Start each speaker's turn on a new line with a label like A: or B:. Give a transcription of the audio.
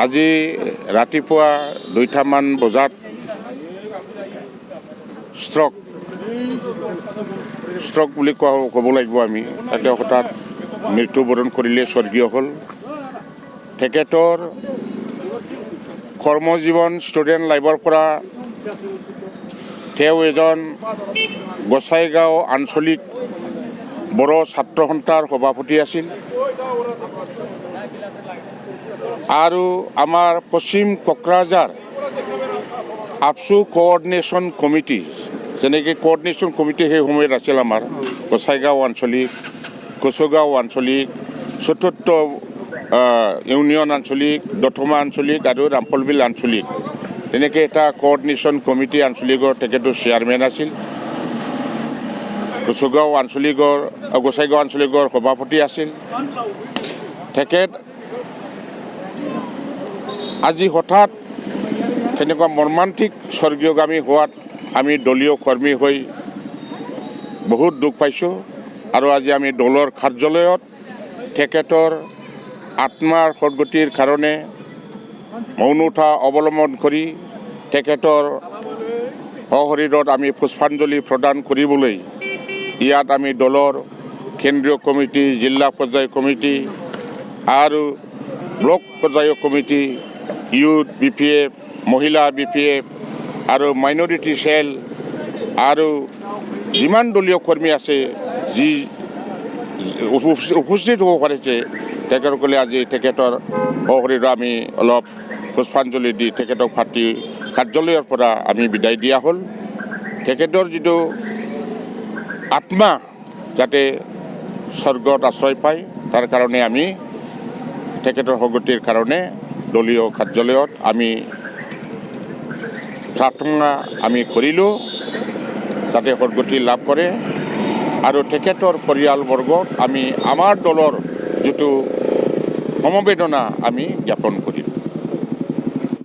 A: আজি ৰাতিপুৱা 2টামান বজাত ষ্ট্ৰক বুলি ক'ব লাগিব আমি তাতে হঠাৎ মৃত্যুবৰণ কৰিলে স্বৰ্গীয় হ'ল। তেখেতৰ কৰ্মজীৱন ষ্টুডেণ্ট লাইফৰ পৰা তেওঁ এজন গোসাইগাঁও আঞ্চলিক বড়ো ছাত্ৰ সন্থাৰ সভাপতি আছিল আৰু আমাৰ পশ্চিম কোকৰাঝাৰ আপচু কোঅৰ্ডিনেশ্যন কমিটি যেনেকৈ কোঅৰ্ডিনেশ্যন কমিটি সেই সময়ত আছিল আমাৰ গোসাইগাঁও আঞ্চলিক, কচুগাঁও আঞ্চলিক, চতুৰ্থ ইউনিয়ন আঞ্চলিক, দতমা আঞ্চলিক আৰু ৰামপলবিল আঞ্চলিক তেনেকৈ এটা কোঅৰ্ডিনেশ্যন কমিটি আঞ্চলিকৰ তেখেতৰ চেয়াৰমেন আছিল। গোসাইগাঁও আঞ্চলিকৰ সভাপতি আছিল। তেখেত আজি হঠাৎ তেনেকুৱা মৰ্মান্তিক স্বৰ্গীয়গামী হোৱাত আমি দলীয় কৰ্মী হৈ বহুত দুখ পাইছোঁ আৰু আজি আমি দলৰ কাৰ্যালয়ত তেখেতৰ আত্মাৰ সদ্গতিৰ কাৰণে মৌনতা অৱলম্বন কৰি তেখেতৰ সশৰীৰত আমি পুষ্পাঞ্জলি প্ৰদান কৰিবলৈ ইয়াত আমি দলৰ কেন্দ্ৰীয় কমিটি, জিলা পৰ্যায় কমিটি আৰু ব্লক পৰ্যায়ৰ কমিটি, ইউথ BPF, মহিলা BPF আৰু মাইনৰিটি চেল আৰু যিমান দলীয় কৰ্মী আছে যি উপস্থিত হ'ব পাৰিছে তেখেতসকলে আজি তেখেতৰ সশৰীৰত আমি অলপ পুষ্পাঞ্জলি দি তেখেতক পাৰ্টি কাৰ্যালয়ৰ পৰা আমি বিদায় দিয়া হ'ল। তেখেতৰ যিটো আত্মা যাতে স্বৰ্গত আশ্ৰয় পায় তাৰ কাৰণে আমি তেখেতৰ সদ্গতিৰ কাৰণে দলীয় কাৰ্যালয়ত আমি প্ৰাৰ্থনা আমি কৰিলোঁ যাতে সদ্গতি লাভ কৰে আৰু তেখেতৰ পৰিয়ালবৰ্গত আমি আমাৰ দলৰ যিটো সমবেদনা আমি জ্ঞাপন কৰিলোঁ।